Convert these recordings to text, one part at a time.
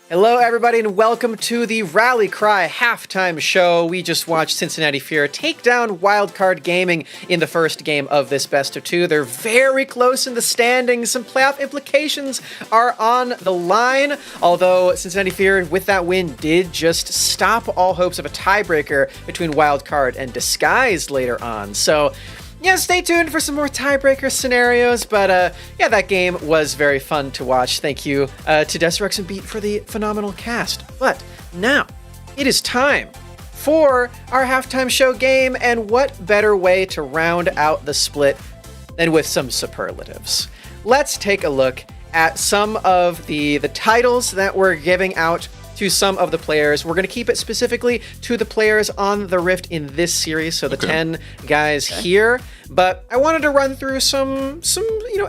Hello, everybody, and welcome to the Rally Cry halftime show. We just watched Cincinnati Fear take down Wildcard Gaming in the first game of this best of two. They're very close in the standings. Some playoff implications are on the line, although Cincinnati Fear, with that win, did just stop all hopes of a tiebreaker between Wildcard and Disguised later on. So, yeah, stay tuned for some more tiebreaker scenarios, but yeah, that game was very fun to watch. Thank you to Deserex and Beat for the phenomenal cast. But now, it is time for our halftime show game, and what better way to round out the split than with some superlatives. Let's take a look at some of the titles that we're giving out to some of the players. We're going to keep it specifically to the players on the Rift in this series, so the 10 guys here. But I wanted to run through some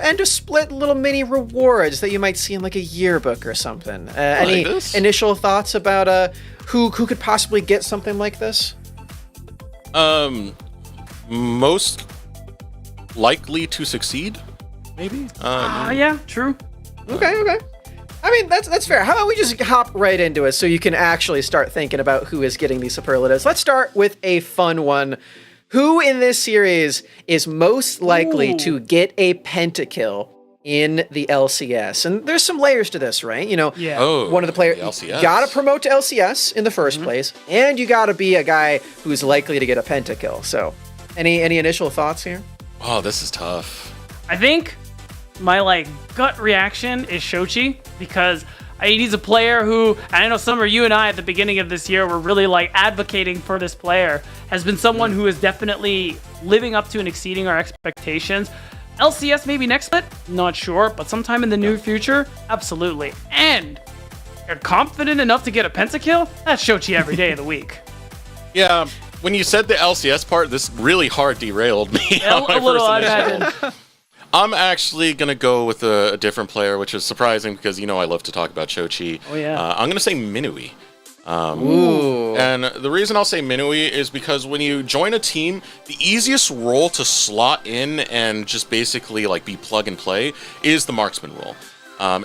end of split little mini rewards that you might see in like a yearbook or something. Any initial thoughts about who could possibly get something like this? Most likely to succeed, maybe. Yeah, true. Okay. I mean, that's fair. How about we just hop right into it so you can actually start thinking about who is getting these superlatives. Let's start with a fun one. Who in this series is most likely to get a pentakill in the LCS? And there's some layers to this, right? You know, one of the players, you gotta promote to LCS in the first place, and you gotta be a guy who's likely to get a pentakill. So, any initial thoughts here? Oh, this is tough. I think my gut reaction is Shochi, because he's a player who, and I know Summer, you and I at the beginning of this year were really advocating for this player, has been someone who is definitely living up to and exceeding our expectations. LCS maybe next split, not sure, but sometime in the near future, absolutely. And you're confident enough to get a pentakill? That's Shochi every day of the week. Yeah, when you said the LCS part, this really hard derailed me. A little, I imagine. I'm actually going to go with a different player, which is surprising because, I love to talk about Shochi. Oh, yeah. I'm going to say Minui. Ooh. And the reason I'll say Minui is because when you join a team, the easiest role to slot in and just basically be plug and play is the marksman role.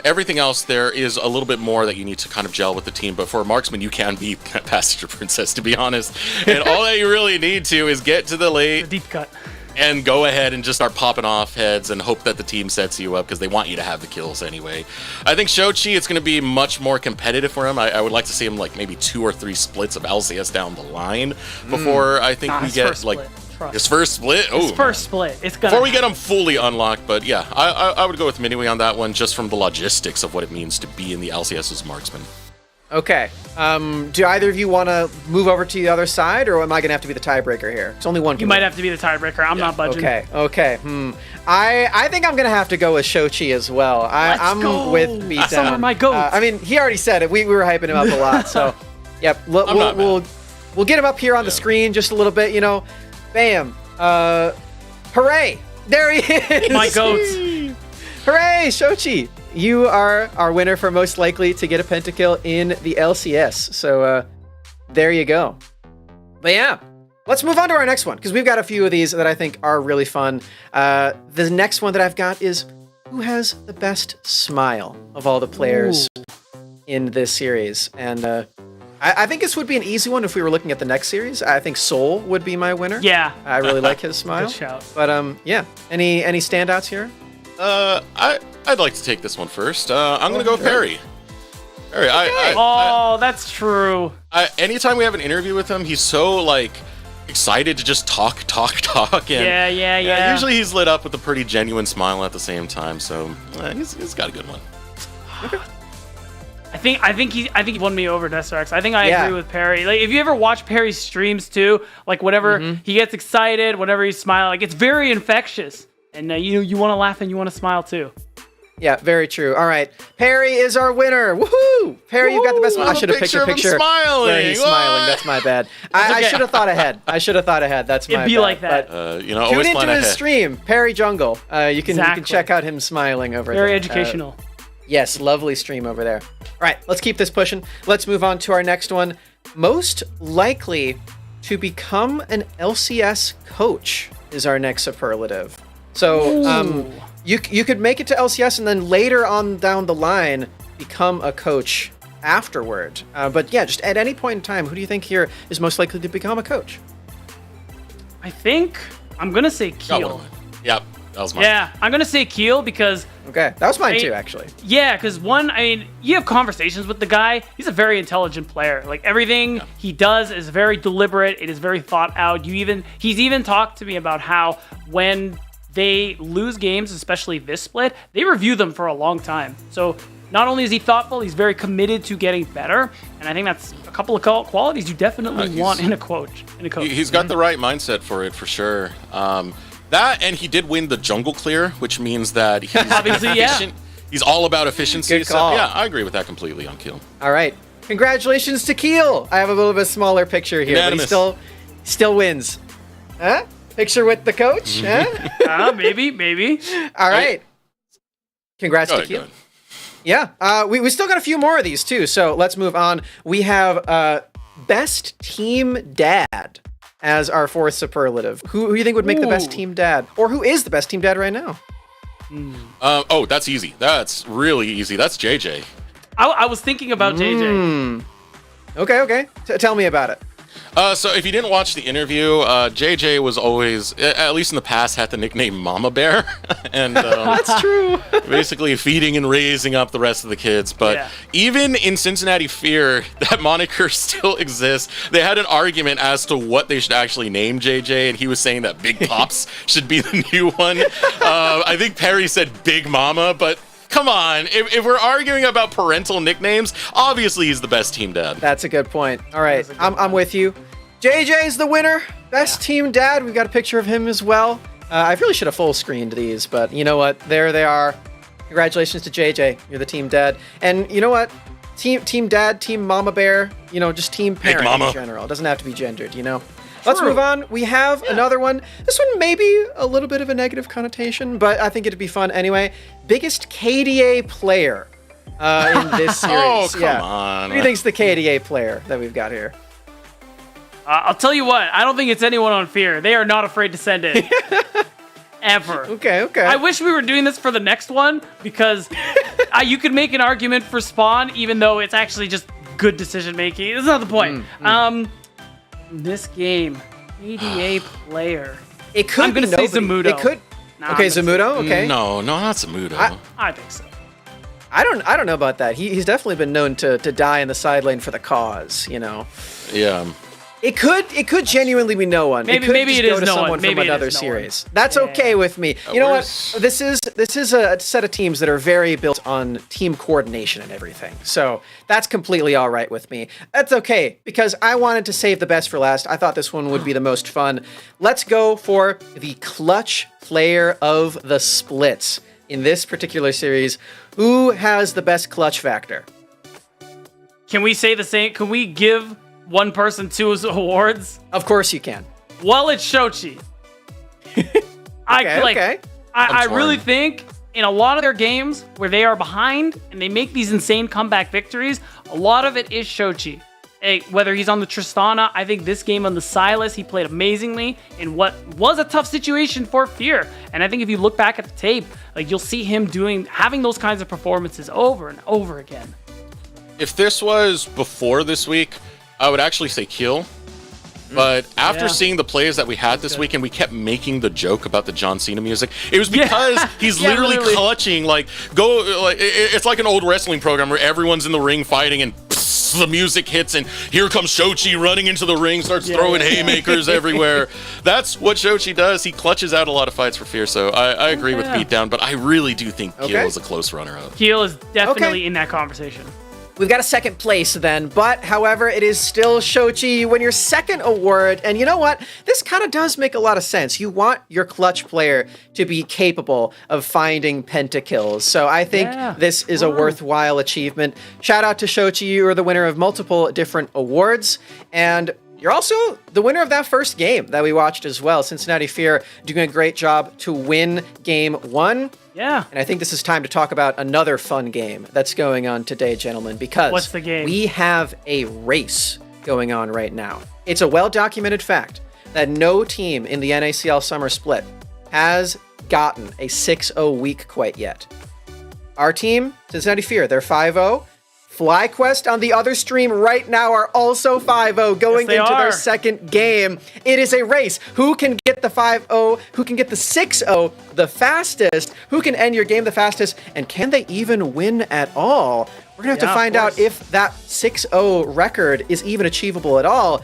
Everything else, there is a little bit more that you need to kind of gel with the team, but for a marksman, you can be Passenger Princess, to be honest. And all that you really need to is get to the late. The deep cut. And go ahead and just start popping off heads and hope that the team sets you up because they want you to have the kills anyway. I think Shochi, it's going to be much more competitive for him. I would like to see him maybe 2 or 3 splits of LCS down the line before I think we get his first split. His first split. It's gonna before we get him fully unlocked. But yeah, I would go with Minui on that one just from the logistics of what it means to be in the LCS as marksman. Okay. Do either of you want to move over to the other side, or am I going to have to be the tiebreaker here? It's only one. You might have to be the tiebreaker. I'm not budging. Okay. I think I'm going to have to go with Shochi as well. I'm with Beatdown. Some are my goats. I mean, he already said it. We were hyping him up a lot. So, yep. We'll get him up here on the screen just a little bit. Bam. Hooray! There he is. My goats. Hooray, Shochi! You are our winner for most likely to get a pentakill in the LCS. So there you go. But yeah, let's move on to our next one, because we've got a few of these that I think are really fun. The next one that I've got is who has the best smile of all the players in this series. And I think this would be an easy one if we were looking at the next series. I think Soul would be my winner. Yeah. I really like his smile. Good shout. But yeah, any standouts here? I'd like to take this one first. I'm going to go with Perry. Perry, that's true. Anytime we have an interview with him, he's so excited to just talk. And, yeah. Usually he's lit up with a pretty genuine smile at the same time, so he's got a good one. I think he won me over, Deserex. I think I agree with Perry. If you ever watch Perry's streams too, whenever he gets excited, whenever he's smiling, it's very infectious. And you want to laugh and you want to smile too. Yeah, very true. All right, Perry is our winner. Woohoo! Perry, you've got the best smile. I should have picked a picture smiling. where he's smiling. That's my bad. I should have thought ahead. That's my bad. It'd be like that. Tune into his stream, Perry Jungle. You can check out him smiling over there. Very educational. Yes, lovely stream over there. All right, let's keep this pushing. Let's move on to our next one. Most likely to become an LCS coach is our next superlative. So you could make it to LCS and then later on down the line become a coach afterward. But yeah, just at any point in time, who do you think here is most likely to become a coach? I think I'm going to say Got Keel. one. Yep, that was mine. Yeah, I'm going to say Keel because... Okay, that was mine too, actually. Yeah, because you have conversations with the guy. He's a very intelligent player. Like, everything he does is very deliberate. It is very thought out. He's even talked to me about how when they lose games, especially this split, they review them for a long time. So not only is he thoughtful, he's very committed to getting better. And I think that's a couple of qualities you definitely want in a coach. He's got the right mindset for it, for sure. That, and he did win the jungle clear, which means that he's obviously efficient. He's all about efficiency. Good call. So yeah, I agree with that completely on Keel. All right. Congratulations to Keel. I have a little bit smaller picture here, Unanimous. but he still wins. Huh? Picture with the coach? Huh? Maybe. All right. Congrats to Go Keel. ahead. Yeah. We still got a few more of these too, so let's move on. We have Best Team Dad as our fourth superlative. Who do you think would make the best team dad? Or who is the best team dad right now? Oh, that's easy. That's really easy. That's JJ. I was thinking about JJ. Okay. Tell me about it. So if you didn't watch the interview, JJ was always, at least in the past, had the nickname Mama Bear. And That's true. basically feeding and raising up the rest of the kids. But even in Cincinnati Fear, that moniker still exists. They had an argument as to what they should actually name JJ, and he was saying that Big Pops should be the new one. I think Perry said Big Mama, but come on. If we're arguing about parental nicknames, obviously he's the best team dad. That's a good point. All right, I'm with you. JJ's the winner. Best team dad. We've got a picture of him as well. I really should have full screened these, but you know what? There they are. Congratulations to JJ. You're the team dad. And you know what? Team dad, team mama bear, just team parent in general. It doesn't have to be gendered, Let's move on. We have another one. This one may be a little bit of a negative connotation, but I think it'd be fun anyway. Biggest KDA player in this series. Oh, come on. Who do you think's the KDA player that we've got here? I'll tell you what. I don't think it's anyone on Fear. They are not afraid to send it. Ever. Okay. I wish we were doing this for the next one because you could make an argument for Spawn even though it's actually just good decision making. That's not the point. This game, KDA player. It could I'm be gonna say nobody. Zamudo. It could. Nah, Okay, Zamudo. Okay. No, not Zamudo. I think so. I don't know about that. He's definitely been known to die in the side lane for the cause. Yeah. It could genuinely be no one. Maybe it it could just is go to no one. someone Maybe from it is another no series. one. That's okay with me. You know what? Where's- This is a set of teams that are very built on team coordination and everything. So that's completely all right with me. That's okay because I wanted to save the best for last. I thought this one would be the most fun. Let's go for the clutch player of the splits in this particular series. Who has the best clutch factor? Can we say the same? Can we give one person two awards? Of course you can. Well, it's Shochi. Okay. I torn. really think in a lot of their games where they are behind and they make these insane comeback victories, a lot of it is Shochi. Whether he's on the Tristana, I think this game on the Silas, he played amazingly in what was a tough situation for Fear. And I think if you look back at the tape, you'll see him having those kinds of performances over and over again. If this was before this week, I would actually say Keel. But after seeing the plays that we had this weekend, we kept making the joke about the John Cena music. It was because he's literally clutching, it's like an old wrestling program where everyone's in the ring fighting and the music hits and here comes Shochi running into the ring, starts throwing haymakers everywhere. That's what Shochi does. He clutches out a lot of fights for Fear, so I agree with Beatdown, but I really do think Keel is a close runner-up. Keel is definitely in that conversation. We've got a second place then, but however, it is still Shochi. You win your second award, and you know what? This kind of does make a lot of sense. You want your clutch player to be capable of finding pentakills, so I think this is a worthwhile achievement. Shout out to Shochi. You are the winner of multiple different awards, and you're also the winner of that first game that we watched as well. Cincinnati Fear doing a great job to win game one. Yeah. And I think this is time to talk about another fun game that's going on today, gentlemen, because what's the game? We have a race going on right now. It's a well-documented fact that no team in the NACL Summer Split has gotten a 6-0 week quite yet. Our team, Cincinnati Fear, they're 5-0. FlyQuest on the other stream right now are also 5-0 going into their second game. It is a race. Who can get the 5-0? Who can get the 6-0 the fastest? Who can end your game the fastest? And can they even win at all? We're going to have to find out if that 6-0 record is even achievable at all.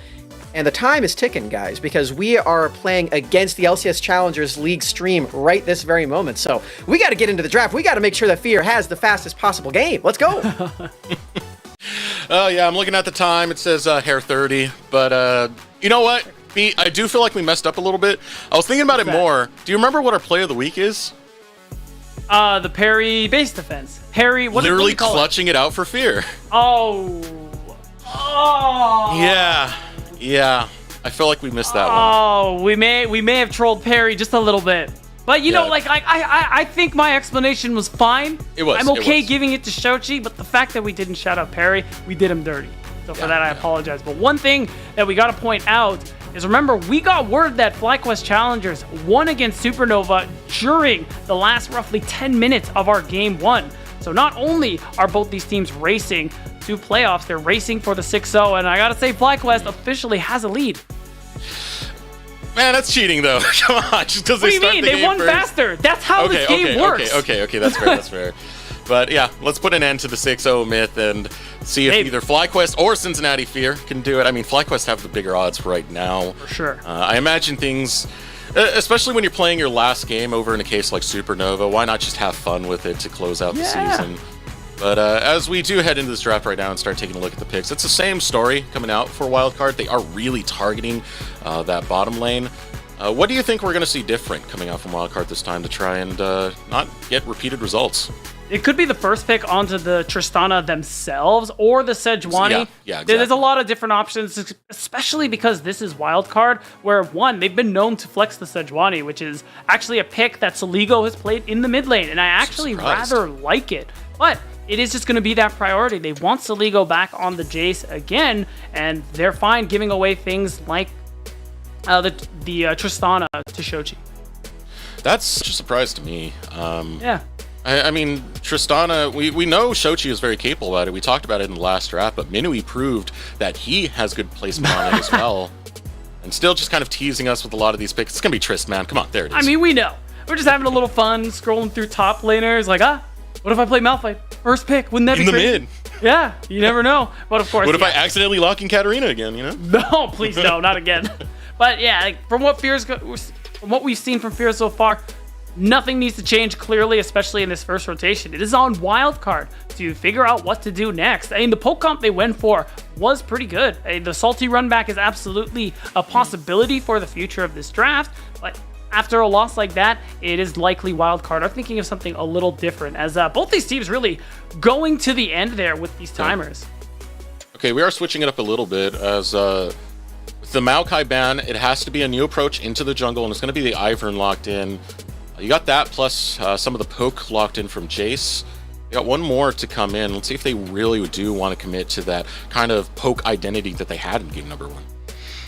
And the time is ticking, guys, because we are playing against the LCS Challengers League stream right this very moment. So we got to get into the draft. We got to make sure that Fear has the fastest possible game. Let's go. Yeah, I'm looking at the time. It says hair 30. But you know what? I do feel like we messed up a little bit. I was thinking about it more. Do you remember what our play of the week is? The parry base defense. Parry, what literally what do you call clutching it out for Fear. Oh. Yeah. I feel like we missed that one. Oh, we may have trolled Perry just a little bit. But you know, like I think my explanation was fine. It was. I'm okay giving it to Shochi, but the fact that we didn't shout out Perry, we did him dirty. So for that I apologize. But one thing that we got to point out is, remember, we got word that FlyQuest Challengers won against Supernova during the last roughly 10 minutes of our game 1. So not only are both these teams racing to playoffs, they're racing for the 6-0, and I gotta say, FlyQuest officially has a lead. Man, that's cheating, though. Come on, just because they start the game. What do you mean? They won faster. That's how this game works. Okay, that's fair, that's fair. But yeah, let's put an end to the 6-0 myth and see if either FlyQuest or Cincinnati Fear can do it. I mean, FlyQuest have the bigger odds right now. For sure. I imagine things, especially when you're playing your last game over in a case like Supernova, why not just have fun with it to close out the season? But as we do head into this draft right now and start taking a look at the picks, it's the same story coming out for Wildcard. They are really targeting that bottom lane. What do you think we're going to see different coming out from Wildcard this time to try and not get repeated results? It could be the first pick onto the Tristana themselves or the Sejuani. Yeah, exactly. There's a lot of different options, especially because this is Wildcard, where, one, they've been known to flex the Sejuani, which is actually a pick that Soligo has played in the mid lane, and I actually rather like it. But it is just going to be that priority. They want Soligo back on the Jace again, and they're fine giving away things like the Tristana to Shochi. That's such a surprise to me. Yeah. I mean, Tristana, we know Shochi is very capable at it. We talked about it in the last draft, but Minui proved that he has good placement on it as well. And still just kind of teasing us with a lot of these picks. It's going to be Trist, man. Come on, there it is. I mean, we know. We're just having a little fun, scrolling through top laners, like, what if I play Malphite? First pick, wouldn't that be crazy? In the mid. Yeah, you never know. But of course, what if I accidentally lock in Katarina again, you know? No, please no, not again. But yeah, like, from what we've seen from Fear so far, nothing needs to change clearly, especially in this first rotation. It is on Wildcard to figure out what to do next. I mean, the poke comp they went for was pretty good. The salty run back is absolutely a possibility for the future of this draft, but after a loss like that, it is likely Wildcard are thinking of something a little different, as both these teams really going to the end there with these timers. Okay, we are switching it up a little bit, as with the Maokai ban, it has to be a new approach into the jungle, and it's going to be the Ivern locked in. You got that, plus some of the poke locked in from Jace. You got one more to come in. Let's see if they really do want to commit to that kind of poke identity that they had in game number 1.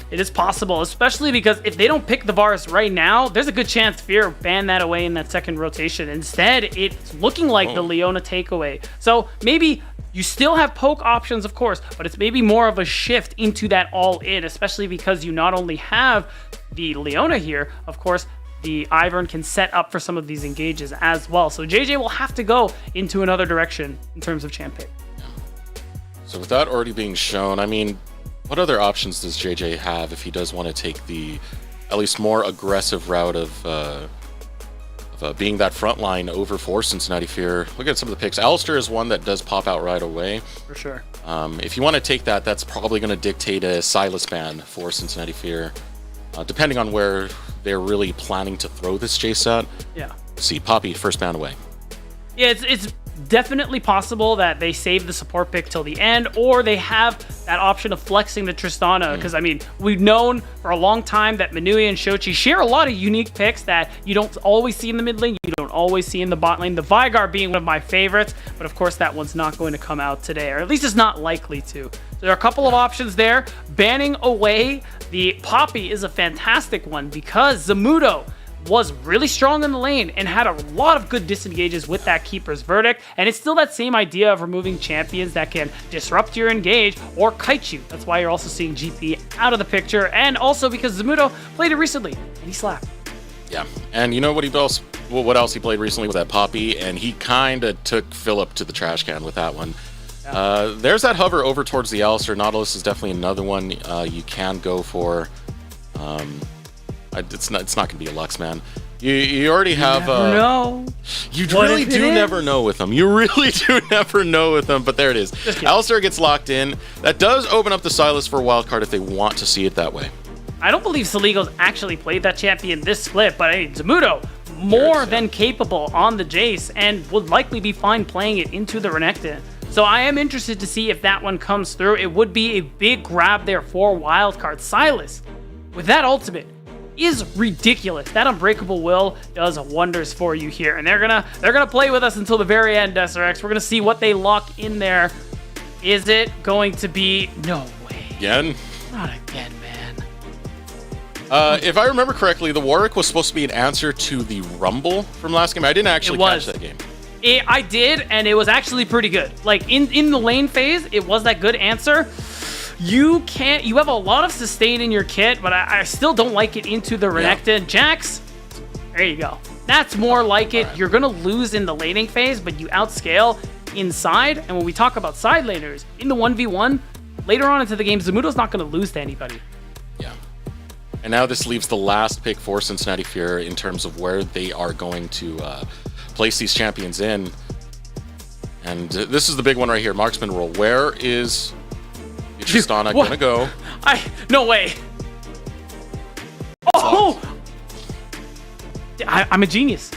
It is possible, especially because if they don't pick the Varus right now, there's a good chance Fear ban that away in that second rotation. Instead, it's looking like the Leona takeaway. So maybe you still have poke options, of course, but it's maybe more of a shift into that all-in, especially because you not only have the Leona here, of course, the Ivern can set up for some of these engages as well. So JJ will have to go into another direction in terms of champ pick. So with that already being shown, I mean, what other options does JJ have if he does want to take the at least more aggressive route of being that front line over for Cincinnati Fear? Look at some of the picks. Alistair is one that does pop out right away. For sure. If you want to take that, that's probably going to dictate a Silas ban for Cincinnati Fear. Depending on where they're really planning to throw this Jace at. Yeah. See, Poppy, first ban away. Yeah, it's definitely possible that they save the support pick till the end, or they have that option of flexing the Tristana, because I mean, we've known for a long time that Minui and Shochi share a lot of unique picks that you don't always see in the mid lane, you don't always see in the bot lane, the Veigar being one of my favorites, but of course that one's not going to come out today, or at least it's not likely to. So there are a couple of options there. Banning away the Poppy is a fantastic one, because Zamudo was really strong in the lane and had a lot of good disengages with that Keeper's Verdict, and it's still that same idea of removing champions that can disrupt your engage or kite you. That's why you're also seeing GP out of the picture, and also because Zamudo played it recently, and he slapped. Yeah, and you know what else he played recently was that Poppy, and he kind of took Philip to the trash can with that one. Yeah. There's that hover over towards the Alistair. Nautilus is definitely another one you can go for. It's not going to be a Lux, man. You already have... No. You really do never know with them. You really do never know with them, but there it is. Alistair gets locked in. That does open up the Silas for a wildcard if they want to see it that way. I don't believe Saligo's actually played that champion this split, but Zamudo, more than capable on the Jace, and would likely be fine playing it into the Renekton. So I am interested to see if that one comes through. It would be a big grab there for wildcard. Silas, with that ultimate, is ridiculous. That Unbreakable Will does wonders for you here, and they're gonna play with us until the very end, SRX. We're gonna see what they lock in there. Is it going to be... No way. Again? Not again, man. If I remember correctly, the Warwick was supposed to be an answer to the Rumble from last game. I didn't actually catch that game. I did, and it was actually pretty good. Like, in the lane phase, it was that good answer. You have a lot of sustain in your kit, but I still don't like it into the Renekton. Yeah. Jax, there you go. That's more like it. Right. You're going to lose in the laning phase, but you outscale inside. And when we talk about side laners, in the 1v1, later on into the game, Zamudo's not going to lose to anybody. Yeah. And now this leaves the last pick for Cincinnati Fear in terms of where they are going to place these champions in. And this is the big one right here, Marksman role. Where is Tristana going to go? No way. Oh! I'm a genius.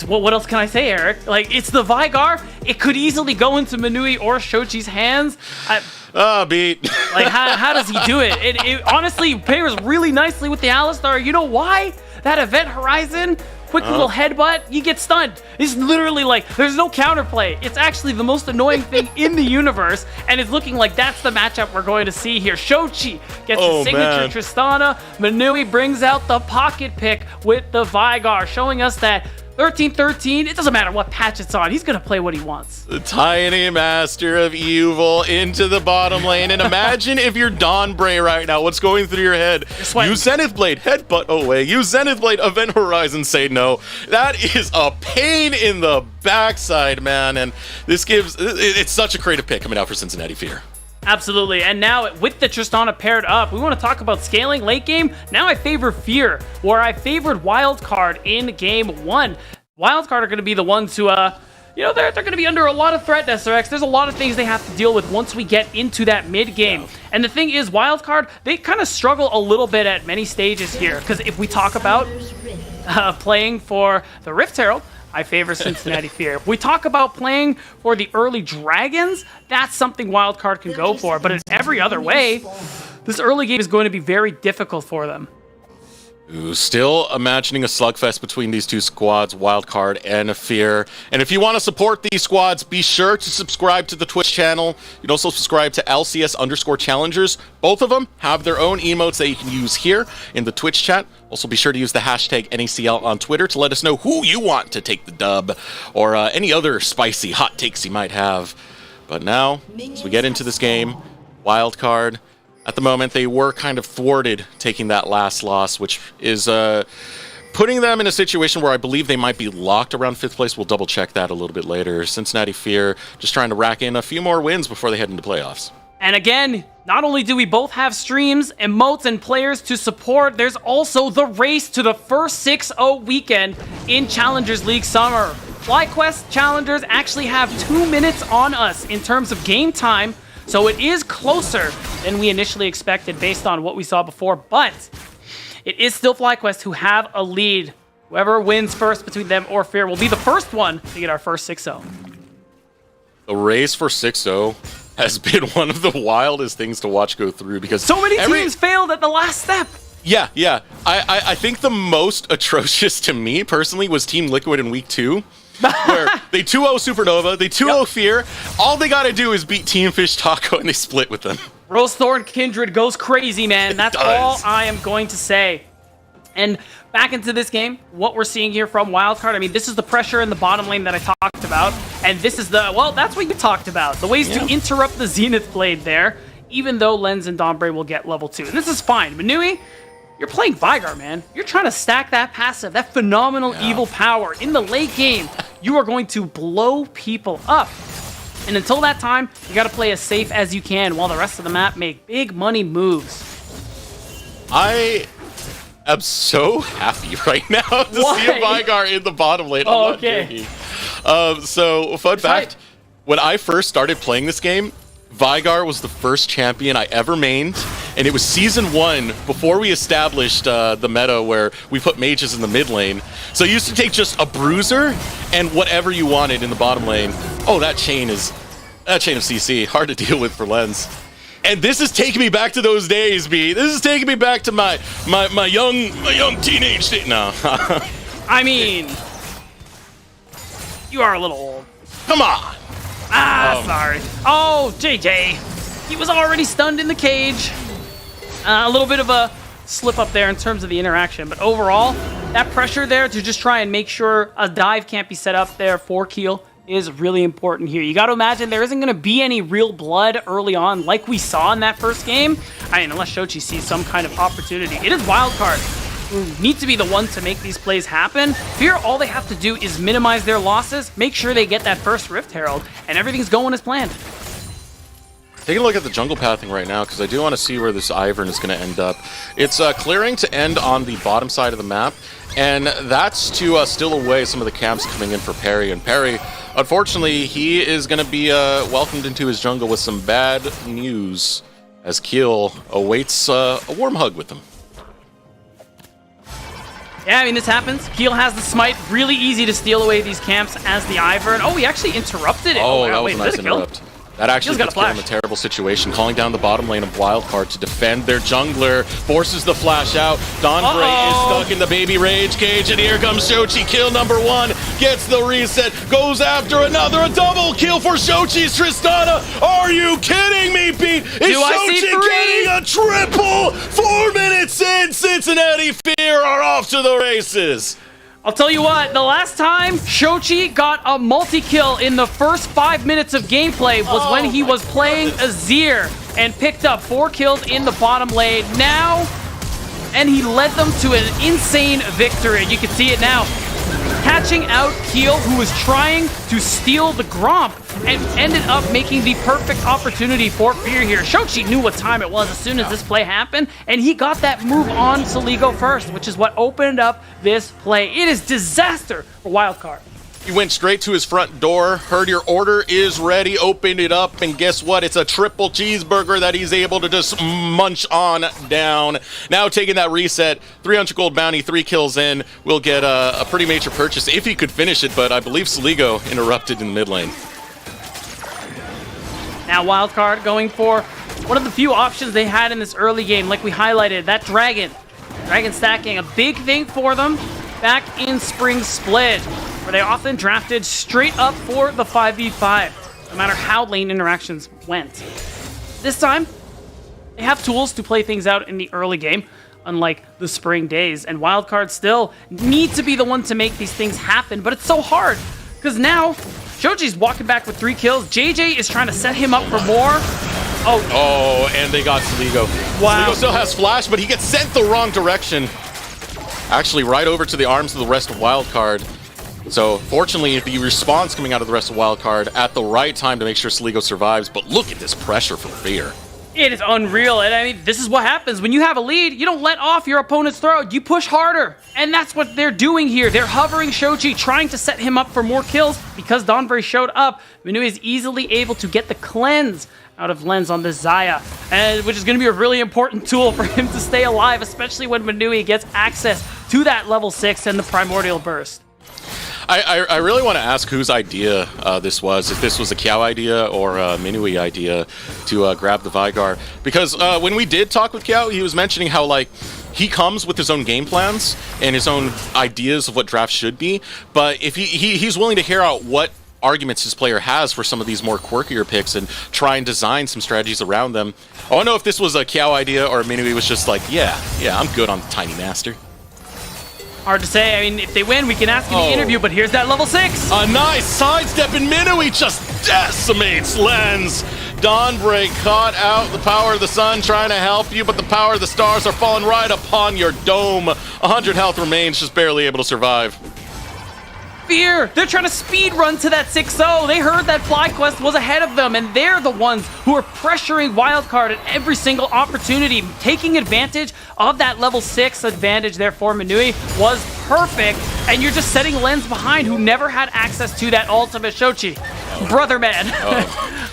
What else can I say, Eric? Like, it's the Vigar. It could easily go into Manui or Shochi's hands. Beat. Like, how does he do it? It honestly pairs really nicely with the Alistar. You know why? That Event Horizon, quick little headbutt, you get stunned. It's literally like, there's no counterplay. It's actually the most annoying thing in the universe, and it's looking like that's the matchup we're going to see here. Shochi gets his signature Tristana. Manui brings out the pocket pick with the Vigar, showing us that 13-13, it doesn't matter what patch it's on. He's going to play what he wants. The tiny master of evil into the bottom lane. And imagine if you're Dawn Bray right now. What's going through your head? Use Zenith Blade, headbutt away. Use Zenith Blade, Event Horizon, say no. That is a pain in the backside, man. And this gives... It's such a creative pick coming out for Cincinnati Fear. Absolutely, and now with the Tristana paired up, we want to talk about scaling late game. Now I favor Fear, where I favored Wildcard in game 1. Wildcard are going to be the ones who, they're going to be under a lot of threat, SRX. There's a lot of things they have to deal with once we get into that mid game. Yeah. And the thing is, Wildcard, they kind of struggle a little bit at many stages here, because if we talk about playing for the Rift Herald, I favor Cincinnati Fear. If we talk about playing for the early Dragons, that's something Wildcard can go for. But in every other way, this early game is going to be very difficult for them. Ooh, still imagining a slugfest between these two squads, Wildcard and Fear. And if you want to support these squads, be sure to subscribe to the Twitch channel. You can also subscribe to LCS Challengers. Both of them have their own emotes that you can use here in the Twitch chat. Also, be sure to use the hashtag NACL on Twitter to let us know who you want to take the dub, or any other spicy hot takes you might have. But now, as we get into this game, Wildcard, at the moment, they were kind of thwarted taking that last loss, which is putting them in a situation where I believe they might be locked around 5th place. We'll double check that a little bit later. Cincinnati Fear just trying to rack in a few more wins before they head into playoffs. And again, not only do we both have streams, emotes, and players to support, there's also the race to the first 6-0 weekend in Challengers League Summer. FlyQuest Challengers actually have 2 minutes on us in terms of game time, so it is closer than we initially expected based on what we saw before, but it is still FlyQuest who have a lead. Whoever wins first between them or Fear will be the first one to get our first 6-0. The race for 6-0 has been one of the wildest things to watch go through because so many teams failed at the last step. Yeah. I think the most atrocious to me personally was Team Liquid in week 2. Where they 2-0 Supernova, they 2-0 Fear. All they gotta do is beat Team Fish Taco and they split with them. Rosethorn Kindred goes crazy, man. That's all I am going to say. And back into this game, what we're seeing here from Wildcard, I mean, this is the pressure in the bottom lane that I talked about. And this is well, that's what you talked about. The ways to interrupt the Zenith Blade there, even though Lens and Dombre will get level 2. And this is fine. Manui, you're playing Vigar, man. You're trying to stack that passive, that phenomenal evil power. In the late game, you are going to blow people up. And until that time, you got to play as safe as you can while the rest of the map make big money moves. I'm so happy right now to see a Vigar in the bottom lane. Oh, okay. So, fun fact, when I first started playing this game, Vigar was the first champion I ever mained, and it was Season 1 before we established the meta where we put mages in the mid lane. So you used to take just a bruiser and whatever you wanted in the bottom lane. Oh, that chain of CC, hard to deal with for Lens. And this is taking me back to those days, B. This is taking me back to my young teenage state. No. I mean, you are a little old. Come on. Sorry. Oh, JJ. He was already stunned in the cage. A little bit of a slip up there in terms of the interaction. But overall, that pressure there to just try and make sure a dive can't be set up there for Keel is really important here. You got to imagine there isn't going to be any real blood early on like we saw in that first game. I mean, unless Shochi sees some kind of opportunity. It is Wildcard who need to be the one to make these plays happen. Here, all they have to do is minimize their losses, make sure they get that first Rift Herald, and everything's going as planned. Taking a look at the jungle pathing right now, because I do want to see where this Ivern is going to end up. It's clearing to end on the bottom side of the map, and that's to steal away some of the camps coming in for Perry. And Perry, unfortunately, he is going to be welcomed into his jungle with some bad news, as Keel awaits a warm hug with him. Yeah, I mean, this happens. Keel has the smite. Really easy to steal away these camps as the Ivern. Oh, he actually interrupted it. Oh, that was a nice interrupt. That actually puts Keel in a terrible situation. Calling down the bottom lane of Wildcard to defend their jungler. Forces the flash out. Dombre is stuck in the baby rage cage. And here comes Shochi. Kill number 1. Gets the reset. Goes after another. A double kill for Shochi's Tristana. Are you kidding me, Pete? Is Shochi getting a triple? 4 minutes in. Cincinnati Fear are off to the races. I'll tell you what, the last time Shochi got a multi-kill in the first 5 minutes of gameplay was when he was playing Azir and picked up 4 kills in the bottom lane. Now, and he led them to an insane victory. You can see it now. Catching out Keel, who was trying to steal the Gromp, and ended up making the perfect opportunity for Fear here. Shochi knew what time it was as soon as this play happened, and he got that move on Saligo first, which is what opened up this play. It is disaster for Wildcard. He went straight to his front door, heard your order is ready, opened it up, and guess what? It's a triple cheeseburger that he's able to just munch on down. Now taking that reset, 300 gold bounty, 3 kills in, will get a pretty major purchase if he could finish it, but I believe Saligo interrupted in the mid lane. Now Wildcard going for one of the few options they had in this early game, like we highlighted, that Dragon. Dragon stacking, a big thing for them back in Spring Split, where they often drafted straight up for the 5v5, no matter how lane interactions went. This time, they have tools to play things out in the early game, unlike the spring days, and Wildcard still need to be the one to make these things happen, but it's so hard, because now, Shochi's walking back with 3 kills, JJ is trying to set him up for more. Oh, and they got Saligo. Wow. Saligo still has flash, but he gets sent the wrong direction. Actually, right over to the arms of the rest of Wildcard. So, fortunately, the response coming out of the rest of Wildcard at the right time to make sure Saligo survives, but look at this pressure from Fear. It is unreal, and I mean, this is what happens. When you have a lead, you don't let off your opponent's throat, you push harder. And that's what they're doing here. They're hovering Shochi, trying to set him up for more kills. Because Donbury showed up, Manui is easily able to get the cleanse out of Lens on this Xayah, and which is going to be a really important tool for him to stay alive, especially when Manui gets access to that level 6 and the Primordial Burst. I really want to ask whose idea this was, if this was a Kiao idea or a Minui idea to grab the Vigar. Because when we did talk with Kiao, he was mentioning how, like, he comes with his own game plans and his own ideas of what drafts should be, but if he's willing to hear out what arguments his player has for some of these more quirkier picks and try and design some strategies around them. I don't know if this was a Kiao idea or Minui was just like, yeah, I'm good on the Tiny Master. Hard to say. I mean, if they win, we can ask in the interview, but here's that level 6. A nice sidestep, and Minui just decimates Lens. Dawnbreak caught out. The power of the sun trying to help you, but the power of the stars are falling right upon your dome. 100 health remains, just barely able to survive. Fear! They're trying to speed run to that 6-0. They heard that FlyQuest was ahead of them, and they're the ones who are pressuring Wildcard at every single opportunity. Taking advantage of that level 6 advantage there for Minui was perfect, and you're just setting Lens behind, who never had access to that ultimate. Shochi, brother man,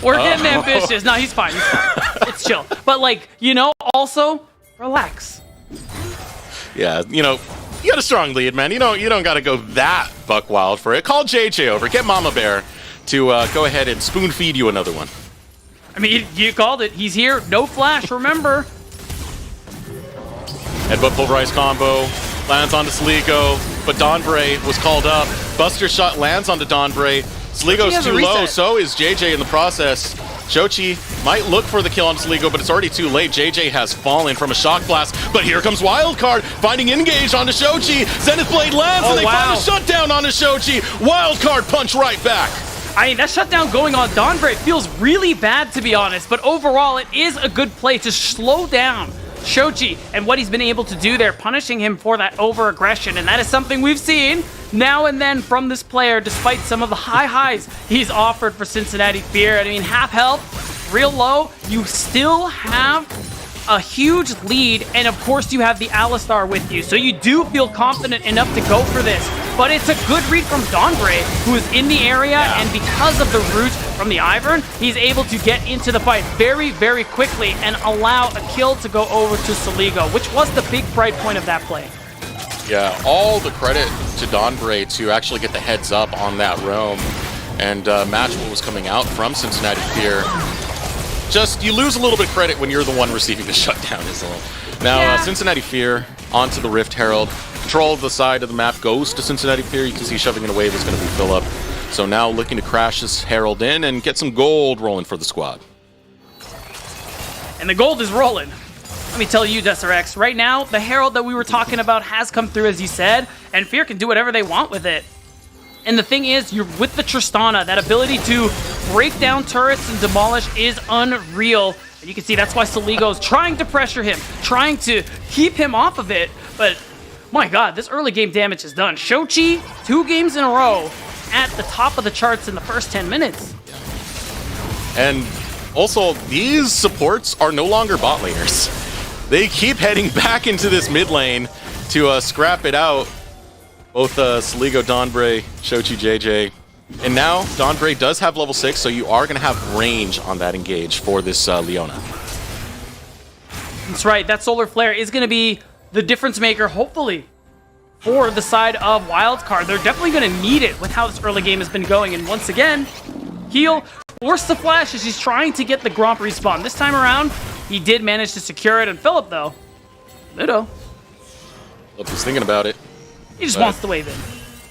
we're getting ambitious. No, he's fine. He's fine. It's chill. But, like, you know, also, relax. Yeah, you know, you got a strong lead, man. You don't got to go that buck wild for it. Call JJ over. Get Mama Bear to go ahead and spoon feed you another one. I mean, you called it. He's here. No flash, remember. Headbutt pulverize combo lands onto Sligo, but Dawnbray was called up. Buster shot lands onto Dawnbray. Sligo's too low, so is JJ in the process. Shochi might look for the kill on Sligo, but it's already too late. JJ has fallen from a shock blast, but here comes Wildcard, finding engage onto Shochi. Zenith Blade lands, and they find a shutdown onto Shochi. Wildcard punch right back. I mean, that shutdown going on Dawnbreak feels really bad, to be honest, but overall, it is a good play to slow down Shochi and what he's been able to do there, punishing him for that over-aggression, and that is something we've seen now and then from this player, despite some of the high highs he's offered for Cincinnati Fear. I mean, half health, real low, you still have a huge lead, and of course you have the Alistar with you, so you do feel confident enough to go for this. But it's a good read from Dawnbray, who is in the area, and because of the root from the Ivern, he's able to get into the fight very, very quickly and allow a kill to go over to Saligo, which was the big bright point of that play. Yeah, all the credit to Dawnbray to actually get the heads up on that roam and match what was coming out from Cincinnati Fear. Just, you lose a little bit of credit when you're the one receiving the shutdown, isn't it? Now, Cincinnati Fear onto the Rift Herald. Control of the side of the map goes to Cincinnati Fear. You can see shoving it away is going to be Philip. So now looking to crash this Herald in and get some gold rolling for the squad. And the gold is rolling. Let me tell you, DesserX, right now, the Herald that we were talking about has come through, as you said, and Fear can do whatever they want with it. And the thing is, you're with the Tristana, that ability to break down turrets and demolish is unreal. And you can see that's why Saligo is trying to pressure him, trying to keep him off of it. But my god, this early game damage is done. Shochi, 2 games in a row at the top of the charts in the first 10 minutes. And also, these supports are no longer bot laners. They keep heading back into this mid lane to scrap it out. Both Saligo, Dawnbray, Shochi, JJ. And now, Dawnbray does have level 6, so you are going to have range on that engage for this Leona. That's right, that Solar Flare is going to be the difference maker, hopefully, for the side of Wildcard. They're definitely going to need it with how this early game has been going. And once again, Heal forced the flash as he's trying to get the Gromp respawn. This time around, he did manage to secure it. And Philip, though, Ludo. Philip was thinking about it. He just wants to wave in.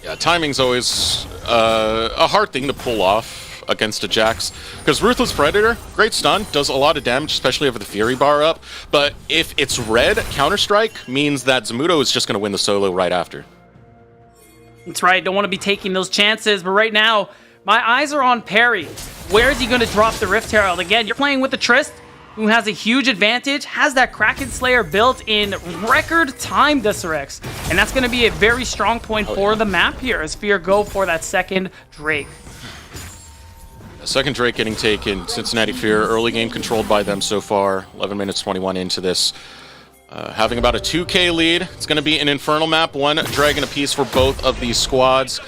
Yeah, timing's always a hard thing to pull off against a Jax. Because Ruthless Predator, great stun, does a lot of damage, especially over the Fury bar up. But if it's red, Counter-Strike means that Zamudo is just going to win the solo right after. That's right, don't want to be taking those chances. But right now, my eyes are on Perry. Where is he going to drop the Rift Herald? Again, you're playing with the Trist, who has a huge advantage, has that Kraken Slayer built in record time, DesserX. And that's going to be a very strong point for the map here as Fear go for that second Drake. Second Drake getting taken. Cincinnati Fear, early game controlled by them so far. 11 minutes 21 into this. Having about a 2K lead. It's going to be an Infernal map, 1 dragon apiece for both of these squads.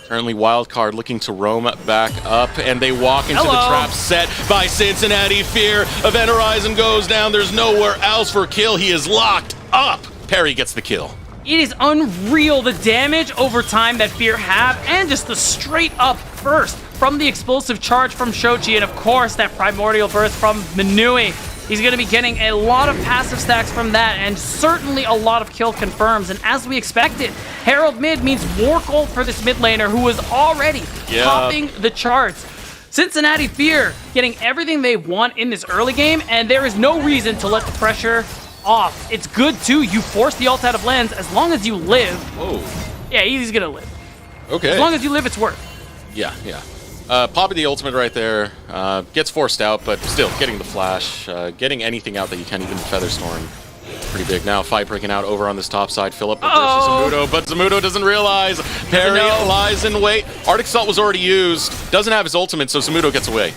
Currently Wildcard looking to roam back up, and they walk into the trap set by Cincinnati Fear. Event Horizon goes down. There's nowhere else for kill. He is locked up. Perry gets the kill. It is unreal, the damage over time that Fear have, and just the straight up burst from the explosive charge from Shochi, and of course that primordial burst from Minui. He's going to be getting a lot of passive stacks from that, and certainly a lot of kill confirms. And as we expected, Herald mid means more gold for this mid laner who was already topping the charts. Cincinnati Fear getting everything they want in this early game, and there is no reason to let the pressure off. It's good too. You force the ult out of Lens as long as you live. Whoa. Yeah, he's gonna live. Okay. As long as you live, it's worth. Yeah, yeah. Popping the ultimate right there. Gets forced out, but still getting the flash. Getting anything out that you can't even Feather Storm. Pretty big. Now fight breaking out over on this top side. Philip versus Zamudo, but Zamudo doesn't realize. Parry lies in wait. Arctic Salt was already used. Doesn't have his ultimate, so Zamudo gets away.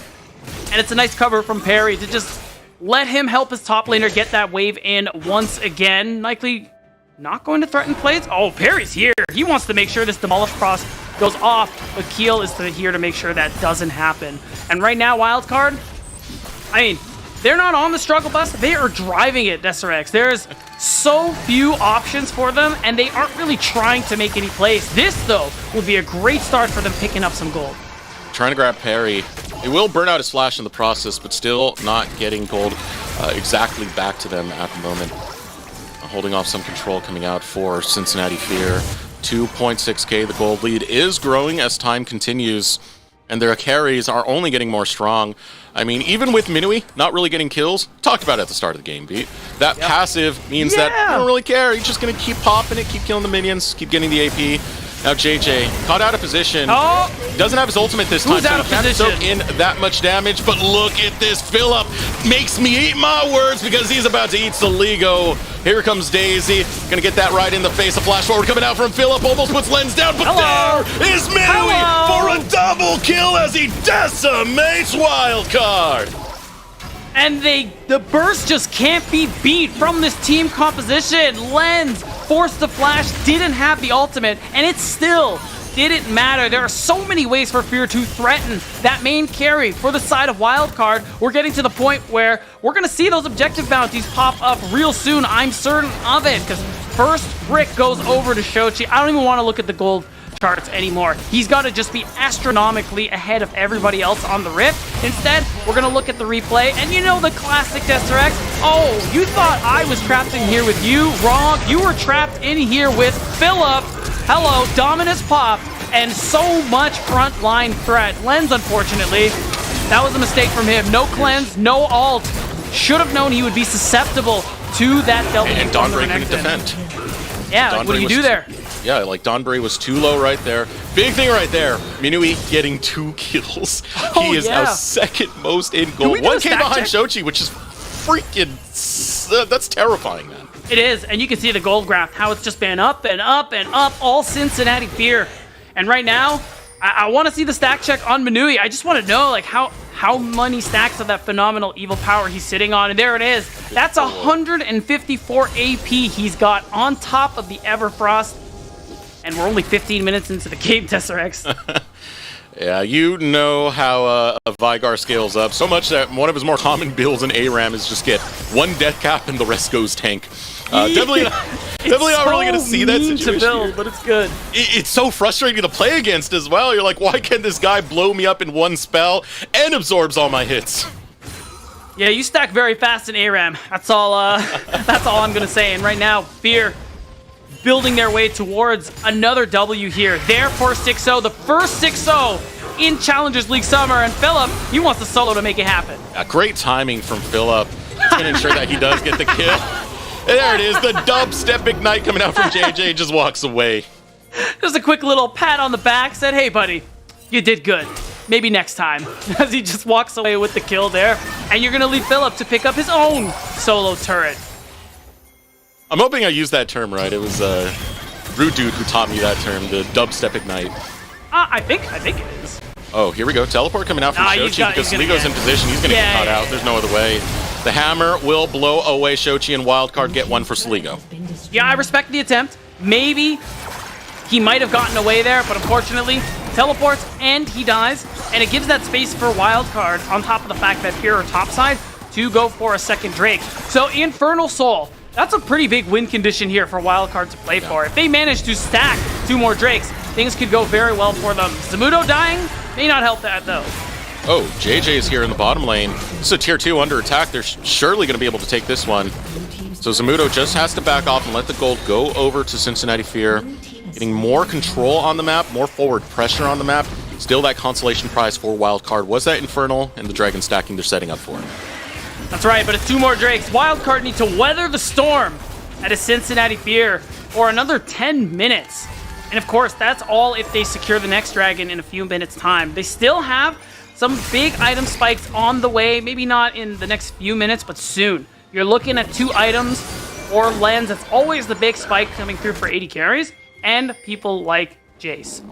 And it's a nice cover from Parry to just let him help his top laner get that wave in once again. Likely not going to threaten plays. Oh, Parry's here. He wants to make sure this Demolish Cross goes off, but Keel is here to make sure that doesn't happen. And right now, Wildcard, I mean, they're not on the struggle bus. They are driving it, Desiree. There's so few options for them, and they aren't really trying to make any plays. This, though, will be a great start for them picking up some gold. Trying to grab Parry. It will burn out his flash in the process, but still not getting gold exactly back to them at the moment. Holding off some control coming out for Cincinnati Fear. 2.6k, the gold lead is growing as time continues, and their carries are only getting more strong. I mean, even with Minui not really getting kills, talked about it at the start of the game, Beat. That passive means that you don't really care. You're just going to keep popping it, keep killing the minions, keep getting the AP. Now JJ caught out of position. Doesn't have his ultimate this time, so he can't soak in that much damage. But look at this. Philip makes me eat my words because he's about to eat Soligo. Here comes Daisy. Gonna get that right in the face. A flash forward coming out from Philip. Almost puts Lens down, but there is Minui for a double kill as he decimates Wildcard. And the burst just can't be beat from this team composition. Lens forced the flash, didn't have the ultimate, and it still didn't matter. There are so many ways for Fear to threaten that main carry for the side of Wildcard. We're getting to the point where we're going to see those objective bounties pop up real soon. I'm certain of it, because first brick goes over to Shochi. I don't even want to look at the gold charts anymore. He's got to just be astronomically ahead of everybody else on the Rift. Instead, we're going to look at the replay, and you know the classic Desiree. Oh, you thought I was trapped in here with you? Wrong. You were trapped in here with Philip. Hello, Dominus popped, and so much frontline threat. Lens, unfortunately, that was a mistake from him. No cleanse, no ult. Should have known he would be susceptible to that delta. And Donbury couldn't defend. Yeah, like, what do you do there? Yeah, like Donbury was too low right there. Big thing right there. Minui getting 2 kills. He is now second most in gold. 1k behind Shochi, which is freaking... that's terrifying, man. It is, and you can see the gold graph, how it's just been up and up and up, all Cincinnati Fear. And right now, I want to see the stack check on Minui. I just want to know, like, how many stacks of that phenomenal evil power he's sitting on. And there it is. That's 154 AP he's got on top of the Everfrost. And we're only 15 minutes into the game, Tesserex. Yeah, you know how a Vigar scales up. So much that one of his more common builds in ARAM is just get 1 death cap and the rest goes tank. Definitely not really going to see that situation to build, but it's good. It's so frustrating to play against as well. You're like, why can't this guy blow me up in 1 spell and absorbs all my hits? Yeah, you stack very fast in ARAM. That's all I'm going to say. And right now, Fear building their way towards another W here. Their first 6-0, the first 6-0 in Challengers League Summer, and Philip, he wants the solo to make it happen. Great timing from Philip. It's going to ensure that he does get the kill. And there it is, the dubstep Ignite coming out from JJ, just walks away. Just a quick little pat on the back, said, hey buddy, you did good. Maybe next time. As he just walks away with the kill there. And you're going to leave Philip to pick up his own solo turret. I'm hoping I used that term right. It was Rude Dude who taught me that term, the dubstep Ignite. I think it is. Oh, here we go. Teleport coming out from Shochi because Ligo's in position. He's going to get caught out. There's no other way. The hammer will blow away Shochi, and Wildcard get 1 for Sligo. Yeah, I respect the attempt. Maybe he might have gotten away there, but unfortunately, teleports and he dies. And it gives that space for Wildcard on top of the fact that Fear are topside to go for a second Drake. So Infernal Soul, that's a pretty big win condition here for Wildcard to play for. If they manage to stack 2 more Drakes, things could go very well for them. Zamudo dying may not help that, though. Oh, JJ is here in the bottom lane. This is a tier 2 under attack. They're surely going to be able to take this one. So Zamudo just has to back off and let the gold go over to Cincinnati Fear. Getting more control on the map, more forward pressure on the map. Still that consolation prize for Wildcard was that Infernal and the Dragon stacking they're setting up for. That's right, but it's 2 more Drakes. Wildcard need to weather the storm at a Cincinnati Fear for another 10 minutes. And of course, that's all if they secure the next dragon in a few minutes' time. They still have some big item spikes on the way, maybe not in the next few minutes, but soon. You're looking at 2 items or lens. That's always the big spike coming through for 80 carries, and people like Jace.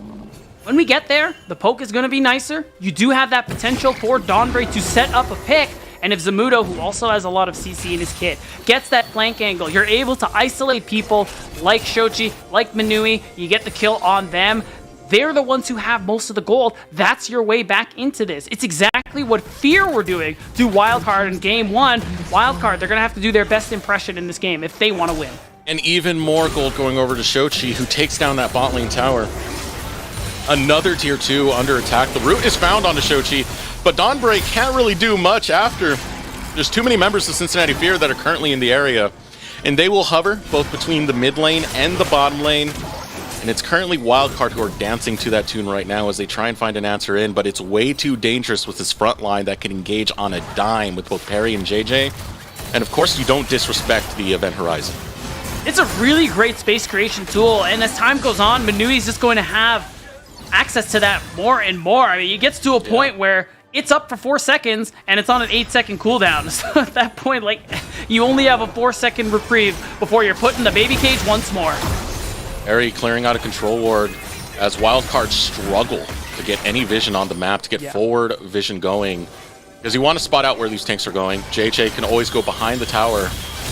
When we get there, the poke is going to be nicer. You do have that potential for Dawnbray to set up a pick, and if Zamudo, who also has a lot of CC in his kit, gets that flank angle, you're able to isolate people like Shochi, like Minui. You get the kill on them. They're the ones who have most of the gold. That's your way back into this. It's exactly what Fear were doing to Wildcard in Game 1. Wildcard, they're going to have to do their best impression in this game if they want to win. And even more gold going over to Shochi, who takes down that bot lane tower. Another tier 2 under attack. The root is found onto Shochi, but Dawnbray can't really do much after. There's too many members of Cincinnati Fear that are currently in the area, and they will hover both between the mid lane and the bottom lane. And it's currently Wildcard who are dancing to that tune right now as they try and find an answer in, but it's way too dangerous with this front line that can engage on a dime with both Perry and JJ. And of course, you don't disrespect the event horizon. It's a really great space creation tool, and as time goes on, Manui's just going to have access to that more and more. I mean, it gets to a point where it's up for 4 seconds, and it's on an 8-second cooldown. So at that point, like, you only have a 4-second reprieve before you're put in the baby cage once more. Perry clearing out a control ward as Wildcard struggle to get any vision on the map, to get forward vision going. Because you want to spot out where these tanks are going. JJ can always go behind the tower.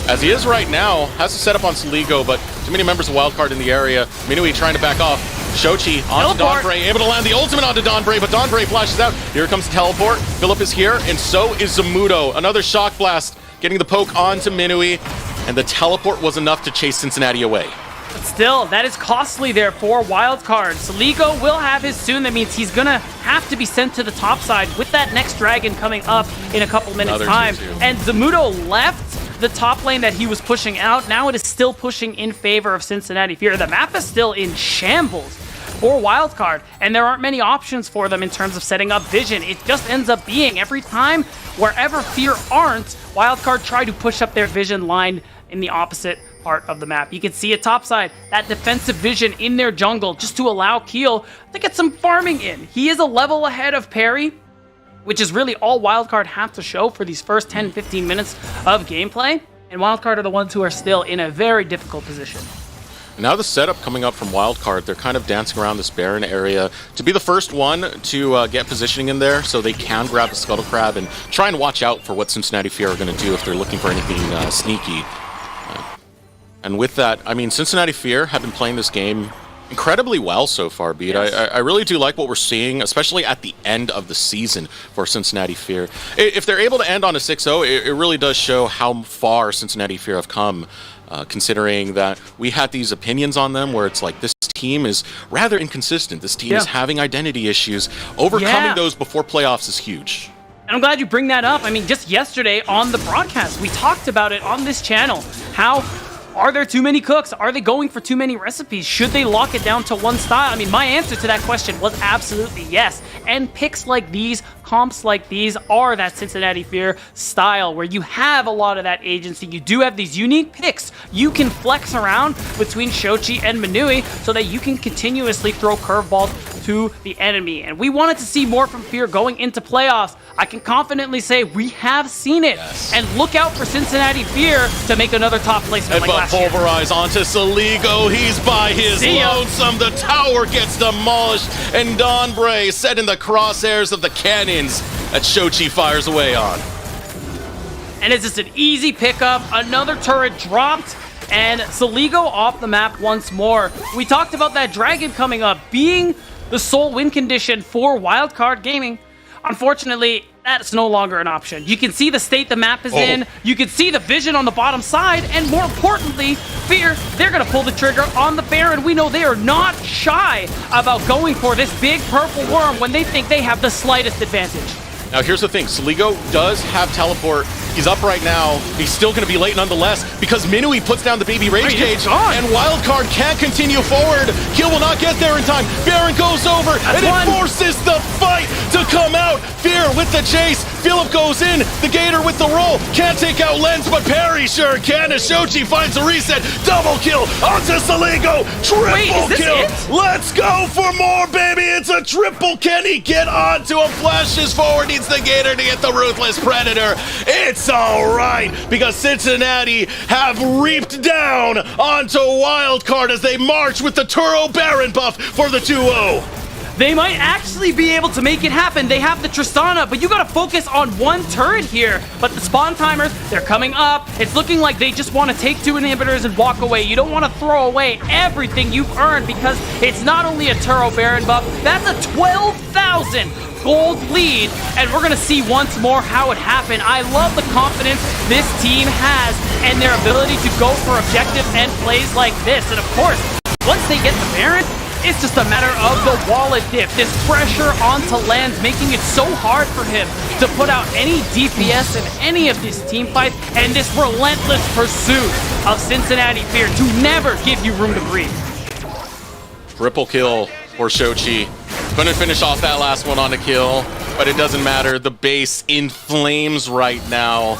As he is right now, has to set up on Soligo, but too many members of Wildcard in the area. Minui trying to back off. Shochi onto Dawnbray, able to land the ultimate onto Dawnbray, but Dawnbray flashes out. Here comes the teleport. Philip is here, and so is Zamudo. Another shock blast, getting the poke onto Minui, and the teleport was enough to chase Cincinnati away. But still, that is costly there for Wildcard. Soligo will have his soon. That means he's going to have to be sent to the top side with that next dragon coming up in a couple minutes' time. And Zamudo left the top lane that he was pushing out. Now it is still pushing in favor of Cincinnati Fear. The map is still in shambles for Wildcard, and there aren't many options for them in terms of setting up vision. It just ends up being every time, wherever Fear aren't, Wildcard try to push up their vision line in the opposite part of the map. You can see it topside, that defensive vision in their jungle, just to allow Keel to get some farming in. He is a level ahead of Perry, which is really all Wildcard have to show for these first 10-15 minutes of gameplay, and Wildcard are the ones who are still in a very difficult position. Now the setup coming up from Wildcard, they're kind of dancing around this Baron area to be the first one to get positioning in there so they can grab the Scuttle Crab and try and watch out for what Cincinnati Fear are going to do if they're looking for anything sneaky. And with that, I mean, Cincinnati Fear have been playing this game incredibly well so far, Beat. Yes. I really do like what we're seeing, especially at the end of the season for Cincinnati Fear. If they're able to end on a 6-0, it really does show how far Cincinnati Fear have come, considering that we had these opinions on them where it's like, this team is rather inconsistent. This team is having identity issues. Overcoming those before playoffs is huge. And I'm glad you bring that up. I mean, just yesterday on the broadcast, we talked about it on this channel. How are there too many cooks? Are they going for too many recipes? Should they lock it down to one style? I mean, my answer to that question was absolutely yes. And picks like these, comps like these are that Cincinnati Fear style where you have a lot of that agency. You do have these unique picks. You can flex around between Shochi and Minui so that you can continuously throw curveballs to the enemy. And we wanted to see more from Fear going into playoffs. I can confidently say we have seen it. Yes. And look out for Cincinnati Fear to make another top placement like last year. Pulverize onto Soligo. He's by his lonesome. The tower gets demolished, and Dawnbray set in the crosshairs of the cannons that Shochi fires away on. And it's just an easy pickup. Another turret dropped, and Soligo off the map once more. We talked about that dragon coming up being the sole win condition for Wildcard Gaming. Unfortunately, that's no longer an option. You can see the state the map is in. You can see the vision on the bottom side. And more importantly, Fear, they're going to pull the trigger on the Baron. We know they are not shy about going for this big purple worm when they think they have the slightest advantage. Now here's the thing, Soligo does have teleport He's up right now. He's still going to be late nonetheless because Minui puts down the baby rage cage and Wildcard can't continue forward. Kill will not get there in time. Baron goes over and it forces the fight to come out. Fear with the chase. Philip goes in. The Gator with the roll. Can't take out Lens, but Parry sure can. As Shochi finds a reset. Double kill onto Saligo. Triple kill. Let's go for more, baby. It's a triple. Can he get onto him? Flashes forward. Needs the Gator to get the Ruthless Predator. It's all right because Cincinnati have reaped down onto Wildcard as they march with the Turo Baron buff for the 2-0. They might actually be able to make it happen. They have the Tristana, but you gotta focus on one turret here. But the spawn timers, they're coming up. It's looking like they just want to take 2 inhibitors and walk away. You don't want to throw away everything you've earned because it's not only a Turo Baron buff, that's a 12,000 gold lead, and we're gonna see once more how it happened. I love the confidence this team has and their ability to go for objective end plays like this. And of course, once they get the Baron, it's just a matter of the wallet dip. This pressure onto Lens, making it so hard for him to put out any DPS in any of these team fights, and this relentless pursuit of Cincinnati Fear to never give you room to breathe. Triple kill for Shochi. Couldn't finish off that last one on a kill, but it doesn't matter. The base in flames right now.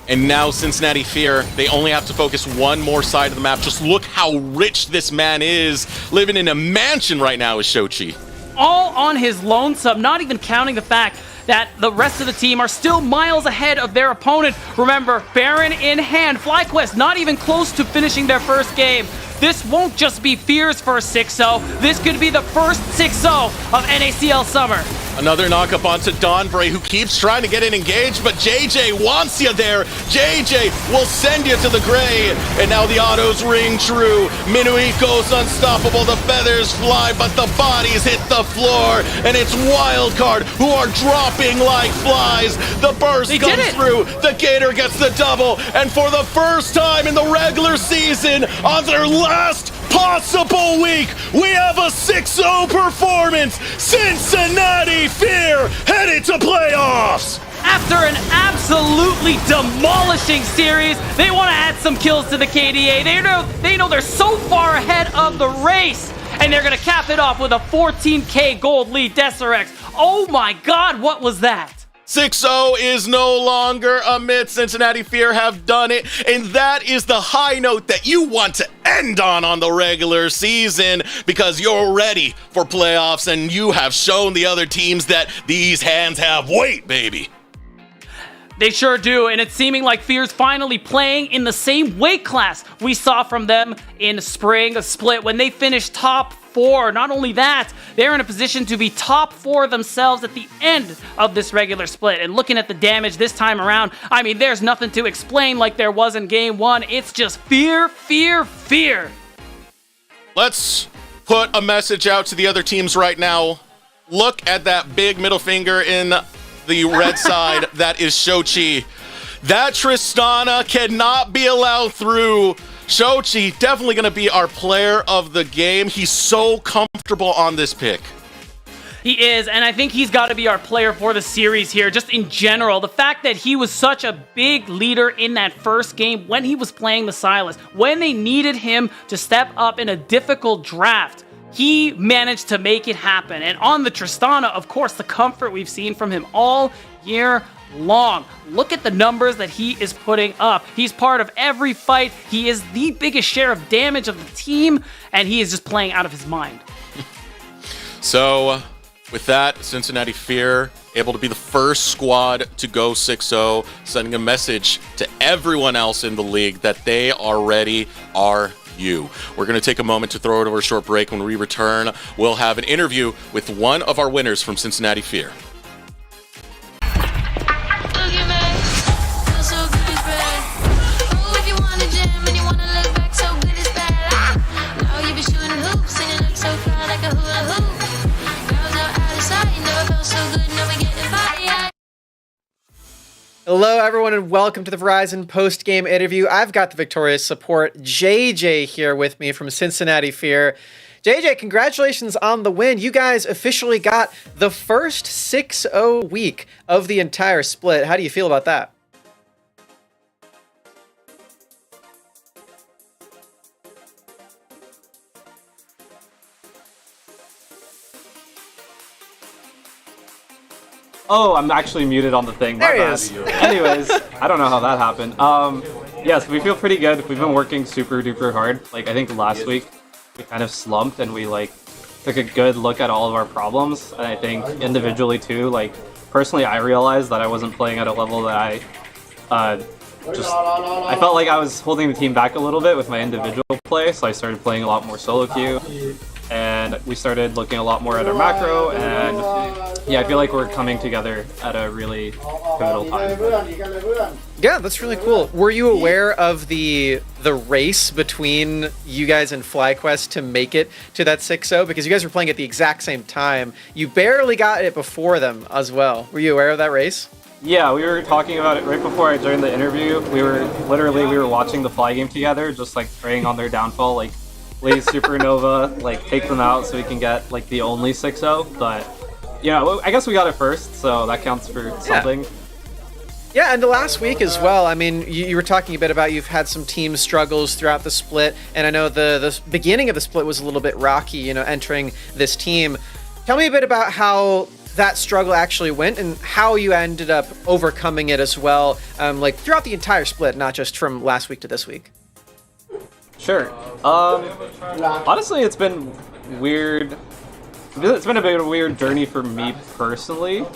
And now Cincinnati Fear, they only have to focus one more side of the map. Just look how rich this man is. Living in a mansion right now is Shochi. All on his lonesome, not even counting the fact that the rest of the team are still miles ahead of their opponent. Remember, Baron in hand. FlyQuest not even close to finishing their first game. This won't just be Fear's first 6-0. This could be the first 6-0 of NACL Summer. Another knockup onto Donbray, who keeps trying to get in engaged, but JJ wants you there. JJ will send you to the gray. And now the autos ring true. Minui goes unstoppable. The feathers fly, but the bodies hit the floor. And it's Wildcard who are dropping like flies. The burst comes through. The Gator gets the double. And for the first time in the regular season, on their last possible week, we have a 6-0 performance. Cincinnati Fear headed to playoffs. After an absolutely demolishing series, they want to add some kills to the KDA. They know they're so far ahead of the race, and they're going to cap it off with a 14k gold lead. Deserex. Oh my god, what was that? 6-0 is no longer a myth. Cincinnati Fear have done it, and that is the high note that you want to end on the regular season, because you're ready for playoffs, and you have shown the other teams that these hands have weight, baby. They sure do, and it's seeming like Fear's finally playing in the same weight class we saw from them in spring, a split, when they finished top 4. Not only that, they're in a position to be top 4 themselves at the end of this regular split. And looking at the damage this time around, I mean, there's nothing to explain like there was in game 1. It's just fear, fear, fear. Let's put a message out to the other teams right now. Look at that big middle finger in the red side. That is Shochi. That Tristana cannot be allowed through. Shochi definitely going to be our player of the game. He's so comfortable on this pick. He is, and I think he's got to be our player for the series here, just in general. The fact that he was such a big leader in that first game when he was playing the Silas, when they needed him to step up in a difficult draft, he managed to make it happen. And on the Tristana, of course, the comfort we've seen from him all year long. Look at the numbers that he is putting up. He's part of every fight. He is the biggest share of damage of the team, and he is just playing out of his mind. So, with that, Cincinnati Fear able to be the first squad to go 6-0, sending a message to everyone else in the league that they are ready. Are you? We're going to take a moment to throw it over a short break. When we return, we'll have an interview with one of our winners from Cincinnati Fear. Hello, everyone, and welcome to the Verizon post-game interview. I've got the victorious support, JJ, here with me from Cincinnati Fear. JJ, congratulations on the win. You guys officially got the first 6-0 week of the entire split. How do you feel about that? Oh, I'm actually muted on the thing. There he My is. bad. Anyways, I don't know how that happened. Yes, we feel pretty good. We've been working super duper hard. Like, I think last week we kind of slumped and we like took a good look at all of our problems. And I think individually too, like personally, I realized that I wasn't playing at a level that I felt like I was holding the team back a little bit with my individual play. So I started playing a lot more solo queue. And we started looking a lot more at our macro, and yeah, I feel like we're coming together at a really pivotal time. Yeah, that's really cool. Were you aware of the race between you guys and FlyQuest to make it to that 6-0? Because you guys were playing at the exact same time. You barely got it before them as well. Were you aware of that race? Yeah, we were talking about it right before I joined the interview. We were watching the Fly game together, just like praying on their downfall, like please Supernova, like take them out so we can get like the only 6-0. But you know, I guess we got it first, so that counts for something. Yeah, and the last week as well. I mean, you were talking a bit about you've had some team struggles throughout the split, and I know the beginning of the split was a little bit rocky, you know, entering this team. Tell me a bit about how that struggle actually went and how you ended up overcoming it as well, like throughout the entire split, not just from last week to this week. Sure. Honestly, it's been weird. It's been a bit of a weird journey for me personally,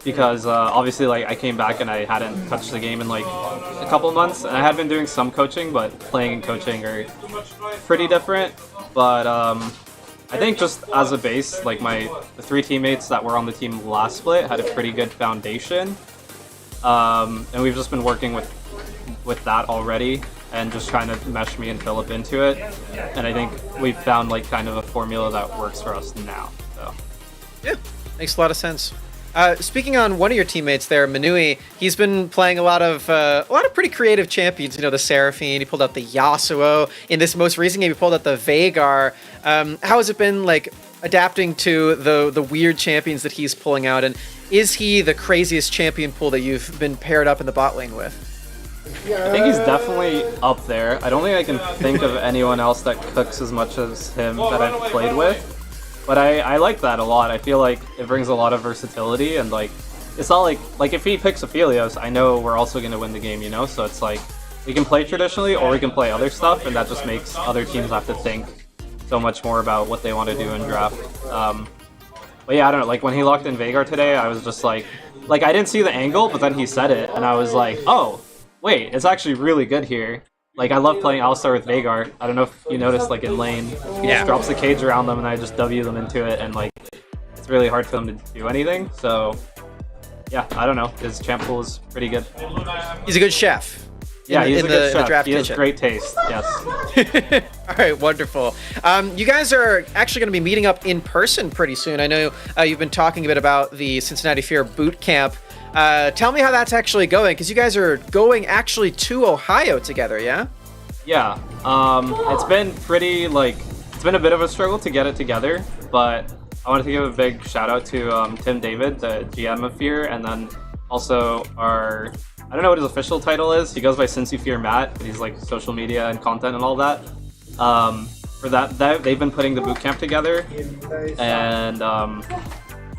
because obviously, like, I came back and I hadn't touched the game in like a couple months, and I had been doing some coaching, but playing and coaching are pretty different. But I think just as a base, like the 3 teammates that were on the team last split had a pretty good foundation, and we've just been working with that already, and just trying to mesh me and Philip into it. And I think we've found like kind of a formula that works for us now. So yeah, makes a lot of sense. Speaking on one of your teammates there, Manui, he's been playing a lot of pretty creative champions. You know, the Seraphine. He pulled out the Yasuo. In this most recent game, he pulled out the Veigar. How has it been like adapting to the weird champions that he's pulling out? And is he the craziest champion pool that you've been paired up in the bot lane with? I think he's definitely up there. I don't think I can think of anyone else that cooks as much as him that I've played with. But I like that a lot. I feel like it brings a lot of versatility, and like it's not like if he picks Aphelios, I know we're also going to win the game, you know? So it's like we can play traditionally or we can play other stuff, and that just makes other teams have to think so much more about what they want to do in draft. But yeah, I don't know. Like when he locked in Veigar today, I was just like I didn't see the angle, but then he said it, and I was like, oh, wait, it's actually really good here. Like, I love playing Alistar with Veigar. I don't know if you noticed, like, in lane, he just drops the cage around them, and I just W them into it, and, like, it's really hard for them to do anything. So, yeah, I don't know. His champ pool is pretty good. He's a good chef. Yeah, he's a good chef. Draft he has kitchen. great taste, yes. All right, wonderful. You guys are actually going to be meeting up in person pretty soon. I know you've been talking a bit about the Cincinnati Fear boot camp. Tell me how that's actually going, because you guys are going actually to Ohio together, yeah? Yeah, it's been pretty, it's been a bit of a struggle to get it together, but I wanted to give a big shout out to Tim David, the GM of Fear, and then also I don't know what his official title is. He goes by Cincy Fear Matt, but he's like social media and content and all that. For that they've been putting the boot camp together, and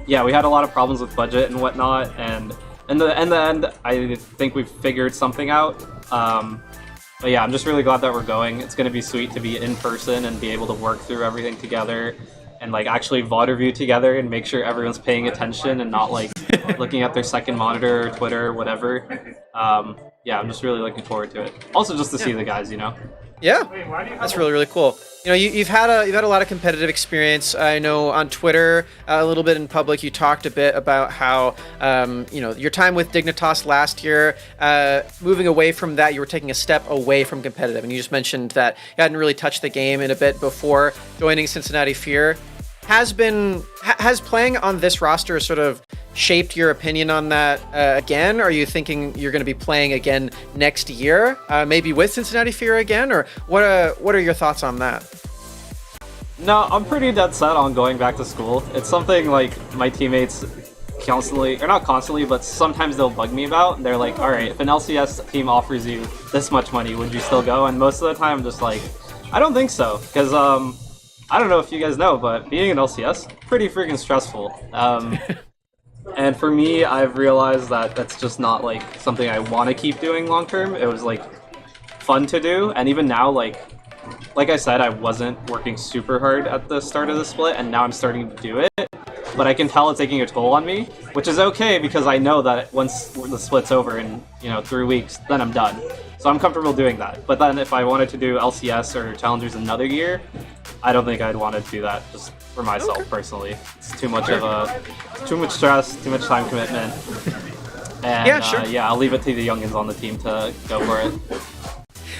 yeah, we had a lot of problems with budget and whatnot, and in the end, I think we've figured something out. But yeah, I'm just really glad that we're going. It's going to be sweet to be in person and be able to work through everything together, and like actually VOD review together and make sure everyone's paying attention and not like looking at their second monitor or Twitter or whatever. Yeah, I'm just really looking forward to it. Also, just to see the guys, you know. Yeah, that's really, really cool. You know, you've had a lot of competitive experience. I know on Twitter, a little bit in public, you talked a bit about how, you know, your time with Dignitas last year, moving away from that, you were taking a step away from competitive. And you just mentioned that you hadn't really touched the game in a bit before joining Cincinnati Fear. Has playing on this roster sort of shaped your opinion on that again? Are you thinking you're going to be playing again next year, maybe with Cincinnati Fear again, or what are your thoughts on that? No, I'm pretty dead set on going back to school. It's something like my teammates constantly, or not constantly, but sometimes they'll bug me about. They're like, all right, if an LCS team offers you this much money, would you still go? And most of the time I'm just like, I don't think so, because I don't know if you guys know, but being an LCS, pretty freaking stressful. And for me, I've realized that that's just not like something I want to keep doing long term. It was like fun to do, and even now, like I said, I wasn't working super hard at the start of the split, and now I'm starting to do it. But I can tell it's taking a toll on me, which is okay because I know that once the split's over in 3 weeks, then I'm done. So I'm comfortable doing that. But then if I wanted to do LCS or Challengers another year, I don't think I'd want to do that just for myself personally. It's too much too much stress, too much time commitment. And I'll leave it to the youngins on the team to go for it.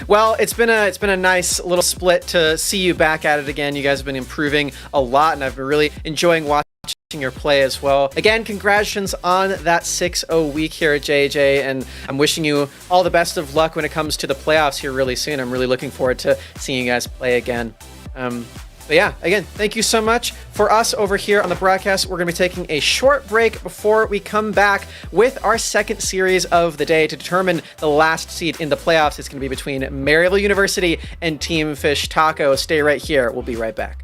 Well, it's been a nice little split to see you back at it again. You guys have been improving a lot, and I've been really enjoying watching your play as well. Again, congratulations on that 6-0 week here at JJ, and I'm wishing you all the best of luck when it comes to the playoffs here really soon. I'm really looking forward to seeing you guys play again. But yeah, again, thank you so much. For us over here on the broadcast, we're going to be taking a short break before we come back with our second series of the day to determine the last seed in the playoffs. It's going to be between Maryville University and Team Fish Taco. Stay right here. We'll be right back.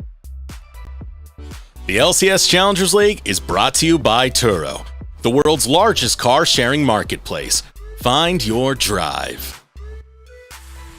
The LCS Challengers League is brought to you by Turo, the world's largest car sharing marketplace. Find your drive.